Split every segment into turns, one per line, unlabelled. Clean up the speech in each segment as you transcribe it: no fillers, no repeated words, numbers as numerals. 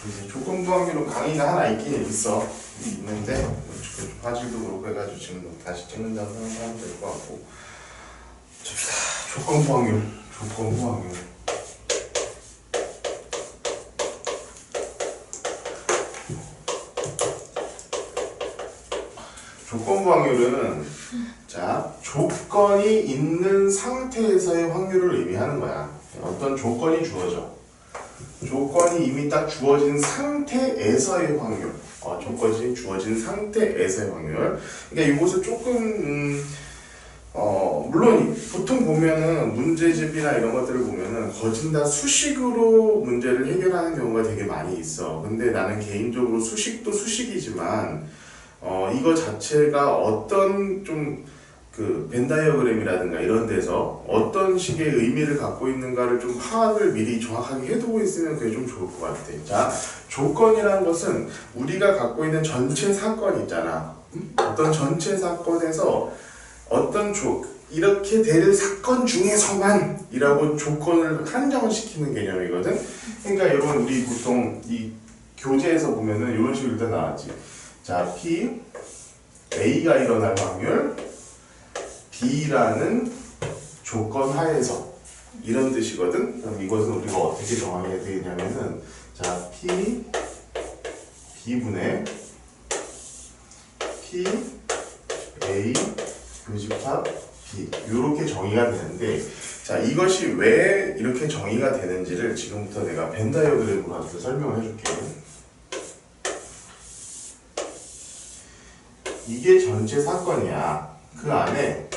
이제 조건부 확률은 강의가 하나 있긴 있는데 지금 화질도 그렇고 해가지고 지금 다시 찍는다고 생각하면 될 것 같고. 줍시다. 조건부 확률. 조건부 확률은 자, 조건이 있는 상태에서의 확률을 의미하는 거야. 어떤 조건이 주어져. 조건이 이미 딱 주어진 상태에서의 확률. 조건이 주어진 상태에서의 확률. 그러니까 이것을 조금 물론 보통 보면은 문제집이나 이런 것들을 보면은 거진 다 수식으로 문제를 해결하는 경우가 되게 많이 있어. 근데 나는 개인적으로 수식도 수식이지만 이거 자체가 어떤 좀 그 벤다이어그램이라든가 이런 데서 어떤 식의 의미를 갖고 있는가를 좀 파악을 미리 정확하게 해두고 있으면 그게 좀 좋을 것 같아. 자, 조건이라는 것은 우리가 갖고 있는 전체 사건 있잖아. 어떤 전체 사건에서 어떤 이렇게 될 사건 중에서만 이라고 조건을 한정을 시키는 개념이거든. 그러니까 여러분 우리 보통 이 교재에서 보면은 이런 식으로 일단 나왔지. 자, P, A가 일어날 확률, B라는 조건 하에서 이런 뜻이거든. 그럼 이것은 우리가 어떻게 정하게 되냐면은 자, P, B분의 P, A, 교집합, B 이렇게 정의가 되는데 자, 이것이 왜 이렇게 정의가 되는지를 지금부터 내가 벤 다이어그램으로 가서 설명을 해줄게. 이게 전체 사건이야. 그 안에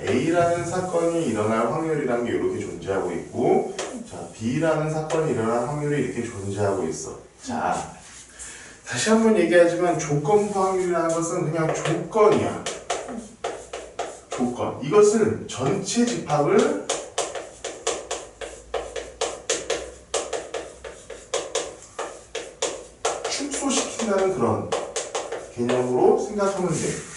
A라는 사건이 일어날 확률이라는 게 이렇게 존재하고 있고 자, B라는 사건이 일어날 확률이 이렇게 존재하고 있어. 자, 다시 한번 얘기하지만 조건부 확률이라는 것은 그냥 조건이야. 조건. 이것을 전체 집합을 축소시킨다는 그런 개념으로 생각하면 돼.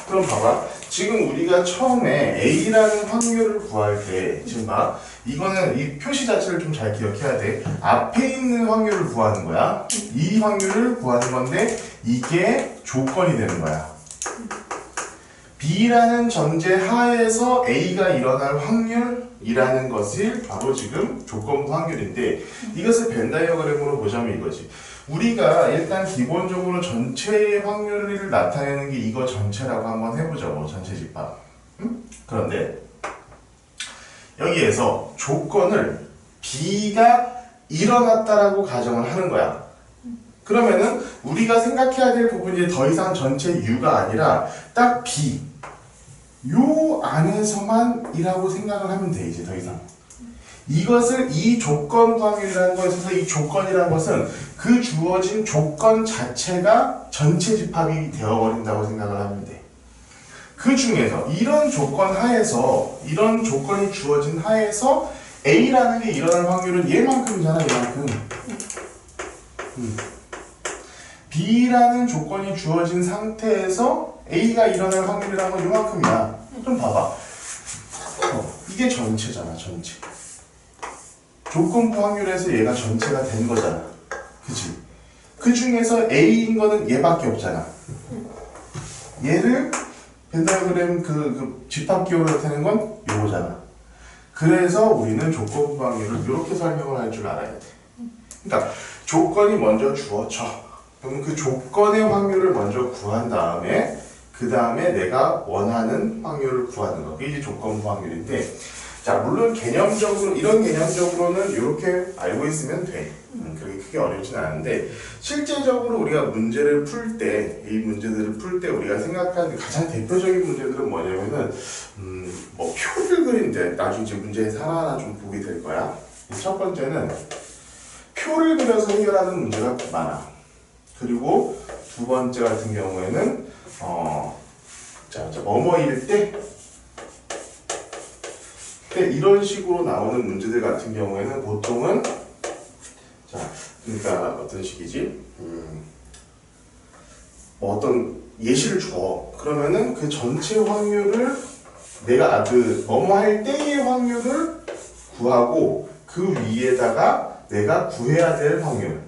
그럼 봐봐. 지금 우리가 처음에 A라는 확률을 구할 때 지금 봐. 이거는 이 표시 자체를 좀 잘 기억해야 돼. 앞에 있는 확률을 구하는 거야. 이 확률을 구하는 건데 이게 조건이 되는 거야. B라는 전제 하에서 A가 일어날 확률이라는 것이 바로 지금 조건부 확률인데 이것을 벤 다이어그램으로 보자면 이거지. 우리가 일단 기본적으로 전체의 확률을 나타내는 게 이거 전체라고 한번 해보자고. 전체 집합. 그런데 여기에서 조건을 B가 일어났다라고 가정을 하는 거야. 그러면은 우리가 생각해야 될 부분이 더 이상 전체 U가 아니라 딱 B 요 안에서만 이라고 생각을 하면 돼. 이제 더 이상 이것을 이 조건 확률이라는 것에서 이 조건이라는 것은 그 주어진 조건 자체가 전체 집합이 되어버린다고 생각을 하면 돼. 그 중에서 이런 조건 하에서 이런 조건이 주어진 하에서 A라는 게 일어날 확률은 얘만큼이잖아. 얘만큼. B라는 조건이 주어진 상태에서 A가 일어날 확률이라는 건 이만큼이야. 좀 봐봐. 이게 전체잖아. 전체. 조건부 확률에서 얘가 전체가 된 거잖아. 그치? 그 중에서 A인 거는 얘밖에 없잖아. 얘를 벤 다이어그램 그 집합기호로 나타내는 건 요거잖아. 그래서 우리는 조건부 확률을 이렇게 설명을 할 줄 알아야 돼. 그러니까 조건이 먼저 주어져. 그럼 그 조건의 확률을 먼저 구한 다음에 그 다음에 내가 원하는 확률을 구하는 거. 이게 조건부 확률인데 자, 물론 개념적으로 이런 개념적으로는 이렇게 알고 있으면 돼. 그렇게 크게 어렵진 않은데 실제적으로 우리가 문제를 풀 때 이 문제들을 풀 때 우리가 생각하는 가장 대표적인 문제들은 뭐냐면은 뭐 표를 그린데 나중에 이제 문제에서 하나하나 좀 보게 될 거야. 첫 번째는 표를 그려서 해결하는 문제가 많아. 그리고 두 번째 같은 경우에는 자 뭐뭐일 때 이런 식으로 나오는 문제들 같은 경우에는 보통은 자 그러니까 어떤 식이지? 뭐 어떤 예시를 줘. 그러면은 그 전체 확률을 내가 그 뭐뭐 할 때의 확률을 구하고 그 위에다가 내가 구해야 될 확률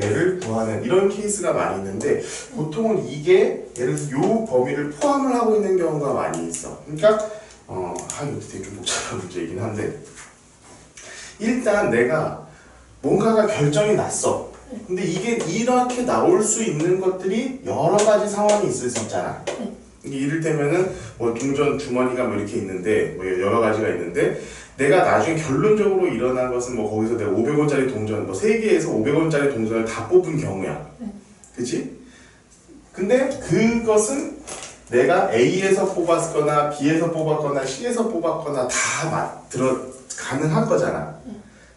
얘를 구하는 이런 케이스가 많이 있는데 보통은 이게 예를 들어서 요 범위를 포함을 하고 있는 경우가 많이 있어. 그러니까 이거 되게 좀 복잡한 문제이긴 한데 일단 내가 뭔가가 결정이 났어. 근데 이게 이렇게 나올 수 있는 것들이 여러 가지 상황이 있을 수 있잖아. 이게 이를테면은 뭐 동전 주머니가 뭐 이렇게 있는데 뭐 여러 가지가 있는데 내가 나중에 결론적으로 일어난 것은 뭐 거기서 내가 500원짜리 동전 뭐 3개에서 500원짜리 동전을 다 뽑은 경우야. 그치? 근데 그것은 내가 A에서 뽑았거나 B에서 뽑았거나 C에서 뽑았거나 다 가능한 거잖아.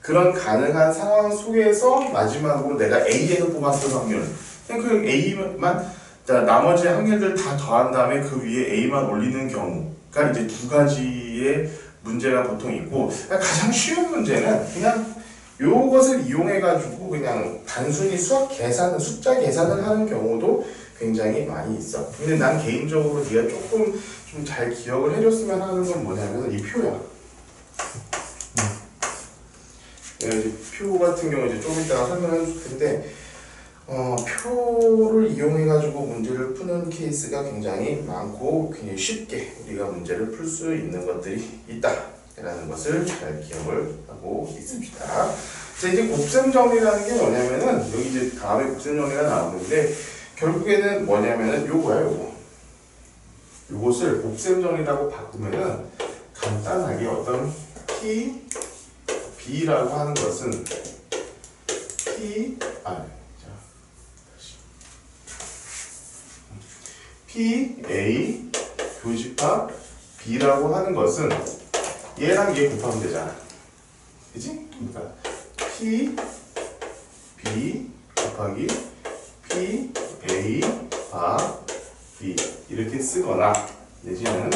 그런 가능한 상황 속에서 마지막으로 내가 A에서 뽑았을 확률 그냥 그 A만 나머지 확률들 다 더한 다음에 그 위에 A만 올리는 경우가 이제 두 가지의 문제가 보통 있고 가장 쉬운 문제는 그냥 요것을 이용해 가지고 그냥 단순히 숫자 계산을 하는 경우도 굉장히 많이 있어. 근데 난 개인적으로 네가 조금 좀 잘 기억을 해줬으면 하는 건 뭐냐면 이 표야. 이제 표 같은 경우 이제 좀 이따가 설명해 줄 텐데 표를 이용해 가지고 문제를 푸는 케이스가 굉장히 많고 굉장히 쉽게 우리가 문제를 풀 수 있는 것들이 있다라는 것을 잘 기억을 하고 있습니다. 자, 이제 곱셈 정리라는 게 뭐냐면은 여기 이제 다음에 곱셈 정리가 나오는데 결국에는 뭐냐면은 요거야. 요것을 곱셈 정리라고 바꾸면은 간단하게 어떤 P B라고 하는 것은 P A 교집합 B라고 하는 것은 얘랑 얘 곱하면 되잖아. 그치? 그러니까 P B 곱하기 P A 바 B 이렇게 쓰거나 내지는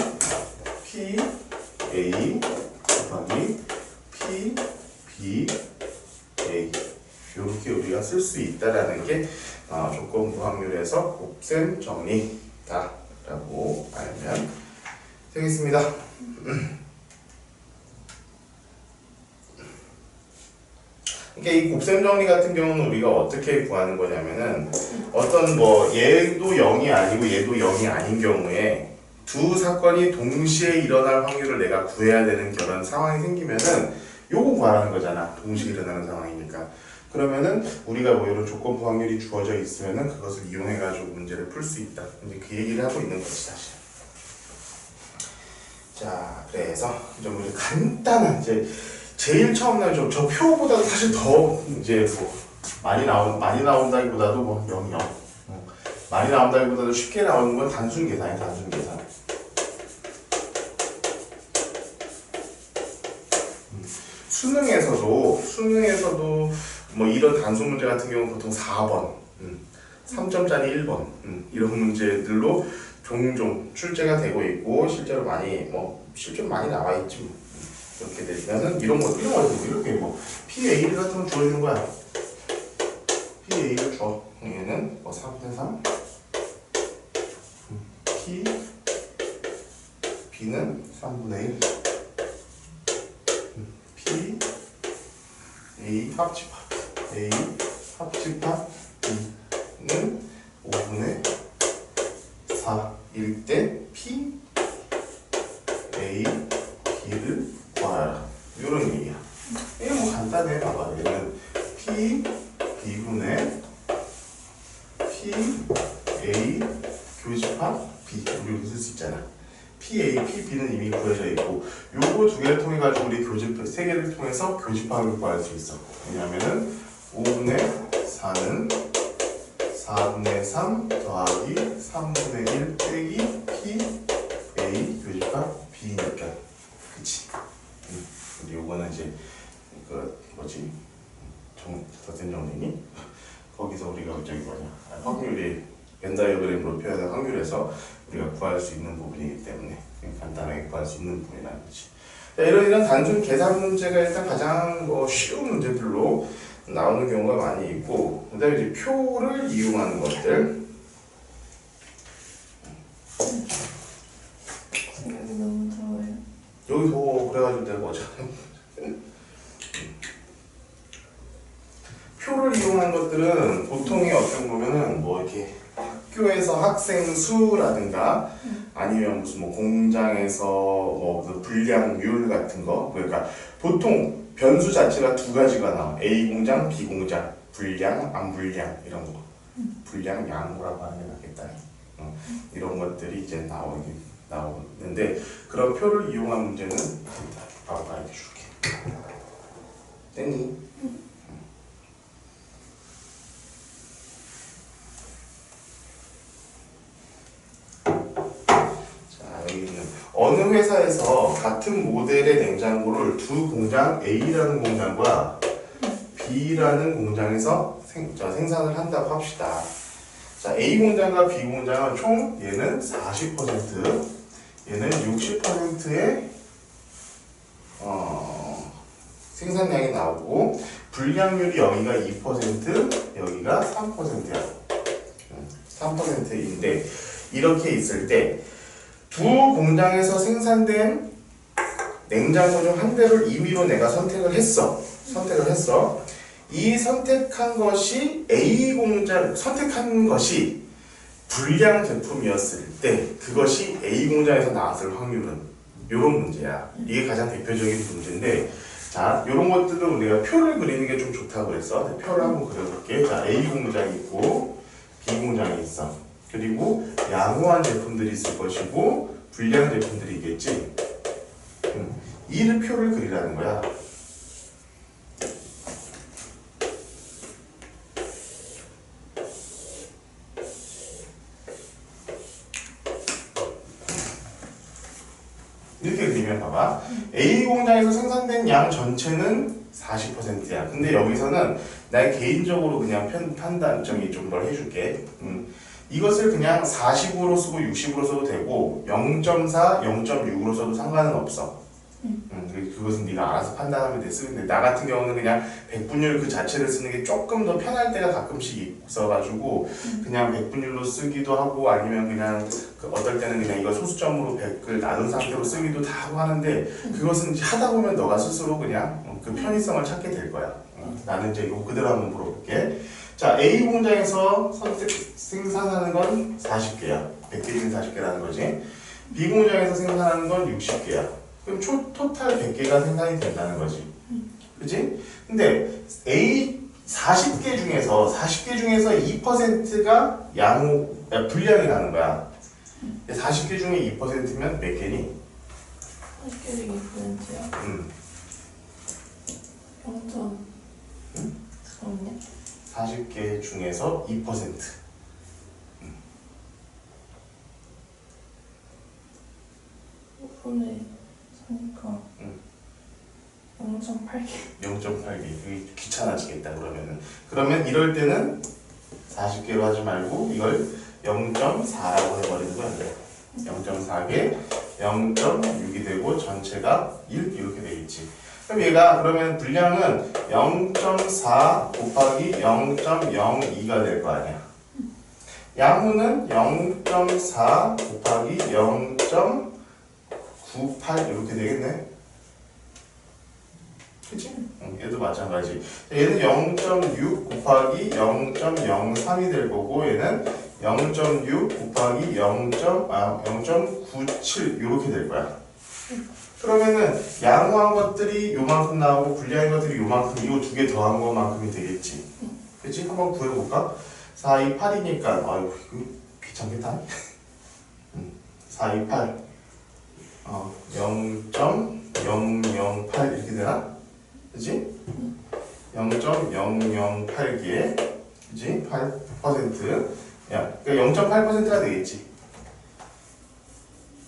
P A 곱하기 P B A 이렇게 우리가 쓸 수 있다라는 게 조건부 확률에서 곱셈 정리다라고 알면 되겠습니다. 그러니까 이 곱셈 정리 같은 경우는 우리가 어떻게 구하는 거냐면은 어떤 뭐 얘도 0이 아니고 얘도 0이 아닌 경우에 두 사건이 동시에 일어날 확률을 내가 구해야 되는 그런 상황이 생기면은 요거 구하라는 거잖아. 동시에 일어나는 상황이니까. 그러면은 우리가 뭐 이런 조건부 확률이 주어져 있으면은 그것을 이용해 가지고 문제를 풀 수 있다. 이제 그 얘기를 하고 있는 거지 사실. 자, 그래서 좀 우리 간단한 이제 제일 처음 날 좀 저 표보다도 사실 더 이제 뭐 많이 나온다기보다도 뭐 0, 0. 많이 나온다기보다도 쉽게 나오는 건 단순 계산이야, 단순 계산. 수능에서도 뭐 이런 단순 문제 같은 경우는 보통 4번, 3점짜리 1번 이런 문제들로 종종 출제가 되고 있고 실제로 많이 나와 있지 뭐. 이렇게 되면은 이런 거 이렇게 뭐 PA 같은 거 주어지는 거야. PA를 줘. 얘는 뭐 4분의 3 P B는 3분의 1 P A 합집합 B는 5분의 4일 때 P A B를 구하라. 이런 얘기야. 이게 뭐 간단해. 봐봐. 얘는 P B분의 P A 교집합 B 이렇게 쓸 수 있잖아. P A P B는 이미 구해져 있고 요거 두 개를 통해 가지고 우리 세 개를 통해서 교집합을 구할 수 있어. 왜냐면은 5분의 4는 4분의 3 더하기 3분의 1 빼기 P A 교집합 B니까. 그치? 요거는 이제 덧셈 정리니? 거기서 우리가 확률이 벤 다이어그램으로 표현한 확률에서 우리가 구할 수 있는 부분이기 때문에 간단하게 구할 수 있는 부분이라는 거지. 이런 단순 계산 문제가 일단 가장 쉬운 문제들로 나오는 경우가 많이 있고, 그 다음에 이제 표를 이용하는 것들.
여기 너무 더워요.
여기 더워. 그래가지고 내가 어차피 표를 이용하는 것들은 보통의 어떤 보면은 뭐 이렇게 학교에서 학생 수라든가 아니면 무슨 뭐 공장에서 뭐 분량률 같은 거, 그러니까 보통 변수 자체가 두 가지가 나와. A 공장, B 공장, 분량, 안 분량 이런 거. 분량, 양호라고 하는 게 낫겠다. 이런 것들이 이제 나오는데 그런 표를 이용한 문제는 바로 가르쳐 줄게. 됐니? 어느 회사에서 같은 모델의 냉장고를 두 공장 A라는 공장과 B라는 공장에서 생산을 한다고 합시다. 자, A 공장과 B 공장은 총 얘는 40%, 얘는 60%의 생산량이 나오고 불량률이 여기가 2%, 여기가 3%야. 3%인데 이렇게 있을 때 두 공장에서 생산된 냉장고 중 한 대를 임의로 내가 선택을 했어. 이 선택한 것이 A 공장, 선택한 것이 불량 제품이었을 때 그것이 A 공장에서 나왔을 확률은 이런 문제야. 이게 가장 대표적인 문제인데, 자, 이런 것들은 우리가 표를 그리는 게 좀 좋다고 그랬어. 표를 한번 그려볼게. 자, A 공장이 있고 B 공장이 있어. 그리고 양호한 제품들이 있을 것이고 불량 제품들이 있겠지. 이 표를 그리라는 거야. 이렇게 그리면 봐봐. A 공장에서 생산된 양 전체는 40%야. 근데 여기서는 나의 개인적으로 그냥 판단점이 좀 더 해줄게. 이것을 그냥 40으로 쓰고 60으로 써도 되고 0.4, 0.6으로 써도 상관은 없어. 그것은 네가 알아서 판단하면 돼. 쓰는데 나 같은 경우는 그냥 백분율 그 자체를 쓰는 게 조금 더 편할 때가 가끔씩 있어가지고 그냥 백분율로 쓰기도 하고 아니면 그냥 어떨 때는 그냥 이거 소수점으로 100을 나눈 상태로 쓰기도 다 하고 하는데 그것은 이제 하다 보면 너가 스스로 그냥 그 편의성을 찾게 될 거야. 나는 이제 이거 그대로 한번 물어볼게. 자, A 공장에서 생산하는 건 40개야. 100개 중에 40개라는 거지. B 공장에서 생산하는 건 60개야. 그럼 토탈 100개가 생산이 된다는 거지. 그치? 근데 A 40개 중에서 2%가 불량이 나는 거야. 40개 중에 2%면 몇 개니?
40개 중에 2%야? 0. 잠깐만요.
40개 중에서 2%.
5분의 3니까 0.8개.
0.8개. 이게 귀찮아지겠다 그러면 이럴 때는 40개로 하지 말고 이걸 0.4라고 해버리는 거야. 0.4개, 0.6이 되고 전체가 1 이렇게 되겠지. 그럼 얘가 그러면 분량은 0.4 곱하기 0.02가 될 거 아니야. 양호는 0.4 곱하기 0.98 이렇게 되겠네. 그치? 얘도 마찬가지. 얘는 0.6 곱하기 0.03이 될 거고 얘는 0.6 곱하기 0.97 이렇게 될 거야. 그러면은 양호한 것들이 요만큼 나오고 불량한 것들이 요만큼, 이거 두 개 더한 것만큼이 되겠지. 그치? 한번 구해볼까? 4, 2, 8이니까 아유 이거 귀찮겠다. 4, 2, 8 0.008 이렇게 되나? 그치? 0.008개 그치? 8% 야, 그러니까 0.8%가 되겠지.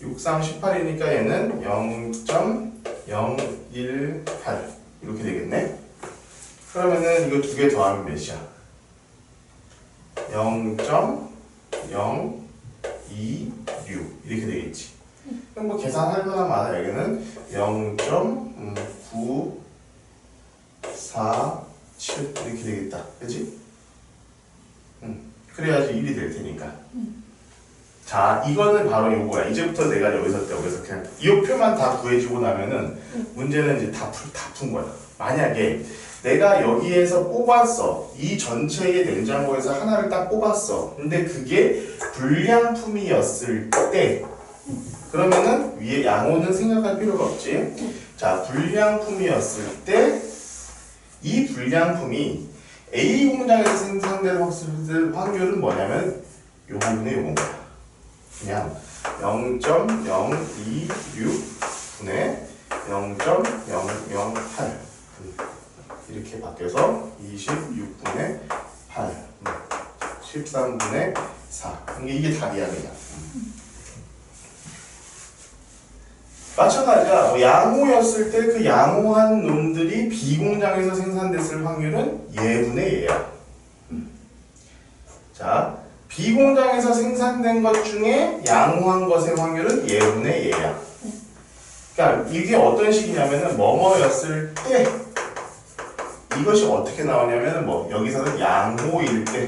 6상 18이니까 얘는 0.018 이렇게 되겠네. 그러면은 이거 두 개 더하면 몇이야? 0.026 이렇게 되겠지. 그럼 뭐 계산할 거나 마나 여기는 0.948 7 이렇게 되겠다. 그지? 그래야지 1이 될 테니까. 자, 이거는 바로 요거야. 이제부터 내가 여기서 그냥 이 표만 다 구해주고 나면은 문제는 이제 다 푼 거야. 만약에 내가 여기에서 뽑았어. 이 전체의 냉장고에서 하나를 딱 뽑았어. 근데 그게 불량품이었을 때 그러면은 위에 양호는 생각할 필요가 없지. 자, 불량품이었을 때 이 불량품이 A 공장에서 생산될 확률은 뭐냐면 요 부분에 요건 거야. 그냥 0.026분의 0.008 이렇게 바뀌어서 26분의 8 13분의 4 이게 답이야 그냥. 마찬가지야. 양호였을 때 그 양호한 놈들이 B공장에서 생산됐을 확률은 예분의 예야. 자, B공장에서 생산된 것 중에 양호한 것의 확률은 예분의 예야. 그러니까 이게 어떤 식이냐면은 뭐뭐였을 때 이것이 어떻게 나오냐면은 뭐 여기서는 양호일 때,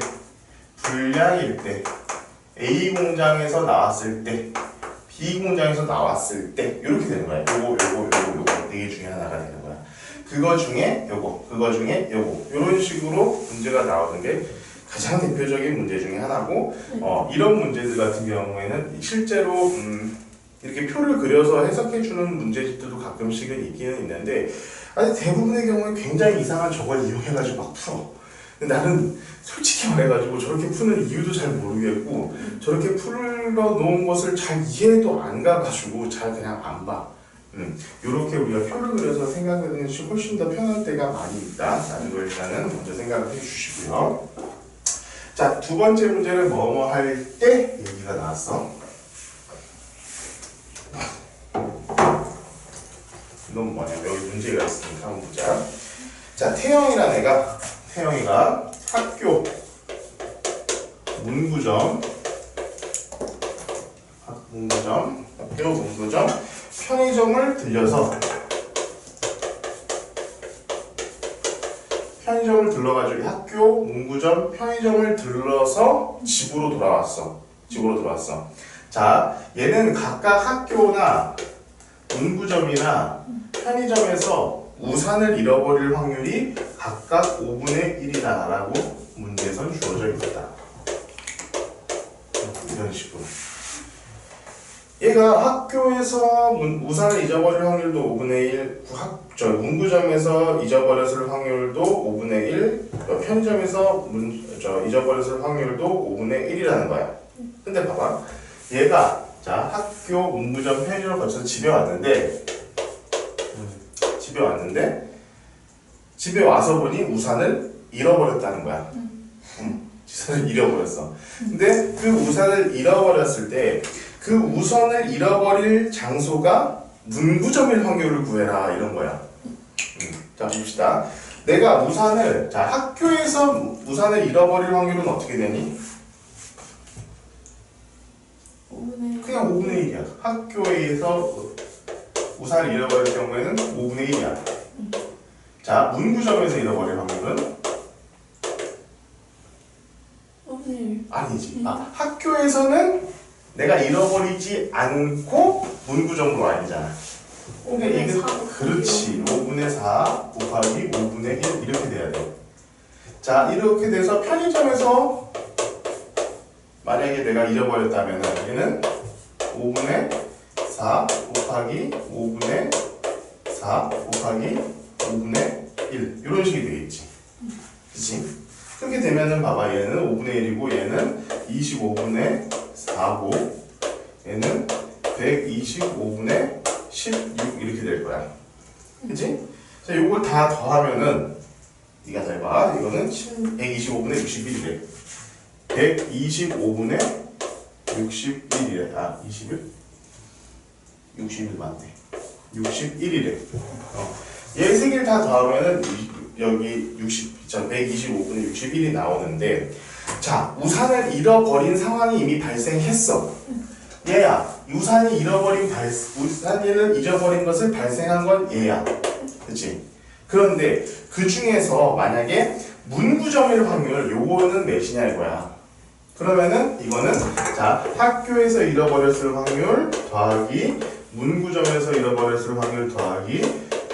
불량일 때, A 공장에서 나왔을 때, B 공장에서 나왔을 때 이렇게 되는 거야. 요거 네 개 중에 하나가 되는 거야. 그거 중에 요거, 그거 중에 요거 이런 식으로 문제가 나오는 게 가장 대표적인 문제 중에 하나고 이런 문제들 같은 경우에는 실제로 이렇게 표를 그려서 해석해주는 문제집들도 가끔씩은 있기는 있는데 아니 대부분의 경우에 굉장히 이상한 저걸 이용해가지고 막 풀어. 근데 나는 솔직히 말해가지고 저렇게 푸는 이유도 잘 모르겠고 저렇게 풀어놓은 것을 잘 이해도 안 가가지고 잘 그냥 안 봐. 요렇게 우리가 표를 그려서 생각하는 것이 훨씬 더 편할 때가 많이 있다라는 걸 일단은 먼저 생각을 해주시고요. 자, 두 번째 문제는 뭐뭐 할 때 얘기가 나왔어. 이건 뭐냐면 여기 문제가 있으니까 한번 보자. 자, 태영이란 애가 학교 문구점 편의점을 들러가지고 학교 문구점 편의점을 들러서 집으로 돌아왔어. 자, 얘는 각각 학교나 문구점이나 편의점에서 우산을 잃어버릴 확률이 각각 5분의 1이다라고 문제에선 주어져 있다. 이런 식으로. 얘가 학교에서 우산을 잊어버릴 확률도 5분의 1, 문구점에서 잊어버렸을 확률도 5분의 1, 편의점에서 잊어버렸을 확률도 5분의 1이라는 거야. 근데 봐봐. 얘가 자 학교, 문구점, 편의점을 거쳐서 집에 왔는데 집에 와서 보니 우산을 잃어버렸다는 거야. 우산을 잃어버렸어. 근데 그 우산을 잃어버렸을 때 그 우산을 잃어버릴 장소가 문구점일 확률을 구해라 이런 거야. 자 봅시다. 내가 학교에서 우산을 잃어버릴 확률은 어떻게 되니?
5분의 1.
그냥 5분의 1이야. 학교에서 우산을 잃어버릴 경우에는 5분의 1이야. 자, 문구점에서 잃어버릴 확률은?
5분의 1.
아니지. 학교에서는 내가 잃어버리지 않고 문구점으로 와야 되잖아. 근데 이게 그렇지. 5분의 4 곱하기 5분의 1 이렇게 돼야 돼. 자, 이렇게 돼서 편의점에서 만약에 내가 잃어버렸다면 얘는 5분의 4 곱하기 5분의 4 곱하기 5분의 1 이런 식이 되겠지. 그치? 그렇게 되면은 봐봐. 얘는 5분의 1이고 얘는 25분의 4고 얘는 125분의 16 이렇게 될 거야. 그치? 자, 요걸 다 더하면은 네가 잘 봐. 이거는 125분의 61이래. 125분의 61이래. 61 맞네. 61이래. 얘 세 개를 다 더하면은 여기 125분의 61이 나오는데 자, 우산을 잃어버린 상황이 이미 발생했어. 얘야, 우산을 잊어버린 것을 발생한 건 얘야. 그치? 그런데 그 중에서 만약에 문구점일 확률 요거는 몇이냐 이거야. 그러면은 이거는 자 학교에서 잃어버렸을 확률 더하기 문구점에서 잃어버렸을 확률 더하기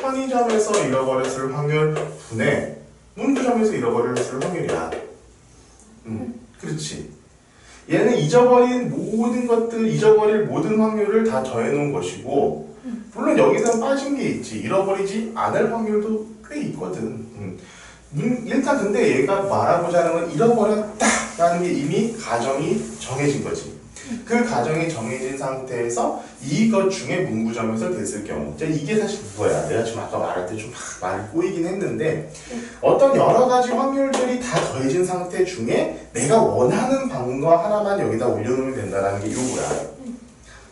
편의점에서 잃어버렸을 확률 분의 문구점에서 잃어버렸을 확률이야. 그렇지. 얘는 잊어버린 모든 것들, 잊어버릴 모든 확률을 다 더해놓은 것이고, 물론 여기서 빠진 게 있지. 잃어버리지 않을 확률도 꽤 있거든. 일단 근데 얘가 말하고자 하는 건 잃어버렸다라는 게 이미 가정이 정해진 거지. 그 가정이 정해진 상태에서 이것 중에 문구점에서 됐을 경우, 이게 사실 그거야. 내가 지금 아까 말할 때 좀 말이 꼬이긴 했는데, 어떤 여러 가지 확률들이 다 더해진 상태 중에 내가 원하는 방과 하나만 여기다 올려놓으면 된다는 게 이거야.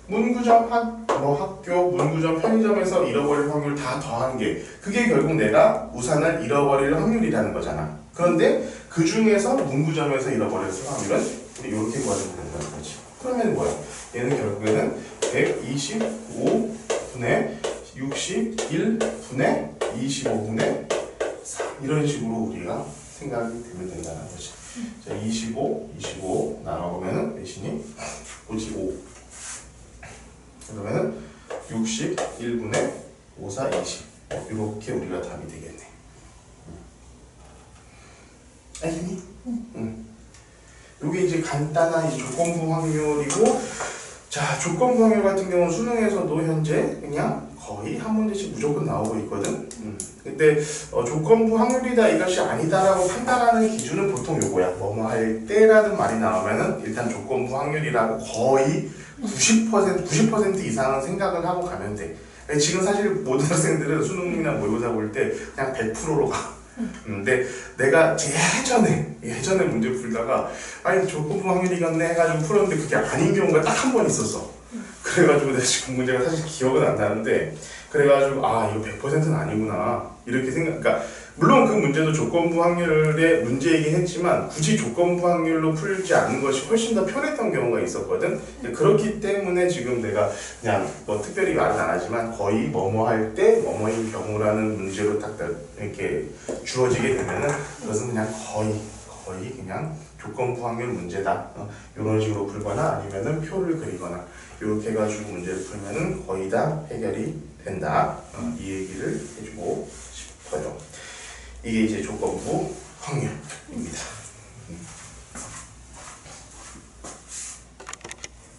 문구점 학교, 문구점 편의점에서 잃어버릴 확률 다 더한 게 그게 결국 내가 우산을 잃어버릴 확률이라는 거잖아. 그런데 그 중에서 문구점에서 잃어버렸을 확률은 이렇게 구하면 된다는 거지. 그러면 뭐야? 얘는 결국에는 125분의 61분의 25분의 4 이런 식으로 우리가 생각이 되면 된다는 거지. 자, 25 나눠보면은 몇이니? 55. 그러면은 61분의 5, 4, 20 이렇게 우리가 답이 되겠네. 알겠니? 이게 이제 간단한 이제 조건부 확률이고, 자 조건부 확률 같은 경우는 수능에서도 현재 그냥 거의 한 문제씩 무조건 나오고 있거든. 근데 조건부 확률이다 이것이 아니다라고 판단하는 기준은 보통 요거야. 뭐뭐 할 때라는 말이 나오면은 일단 조건부 확률이라고 거의 90% 이상은 생각을 하고 가면 돼. 지금 사실 모든 학생들은 수능이나 모의고사 볼 때 그냥 100%로 가. 근데 내가 예전에 문제 풀다가 아니 조건부 확률이겠네 해가지고 풀었는데 그게 아닌 경우가 딱 한 번 있었어. 그래가지고 내가 지금 문제가 사실 기억은 안 나는데 그래가지고 아 이거 100%는 아니구나 이렇게 그러니까 물론 그 문제도 조건부 확률의 문제이긴 했지만 굳이 조건부 확률로 풀지 않는 것이 훨씬 더 편했던 경우가 있었거든. 그렇기 때문에 지금 내가 그냥 뭐 특별히 말은 안 하지만 거의 뭐뭐 할 때 뭐뭐인 경우라는 문제로 딱 이렇게 주어지게 되면은 그것은 그냥 거의 그냥 조건부 확률 문제다. 이런 식으로 풀거나 아니면은 표를 그리거나 이렇게 해가지고 문제를 풀면은 거의 다 해결이 된다. 이 얘기를 해주고 싶어요. 이게 이제 조건부 확률입니다.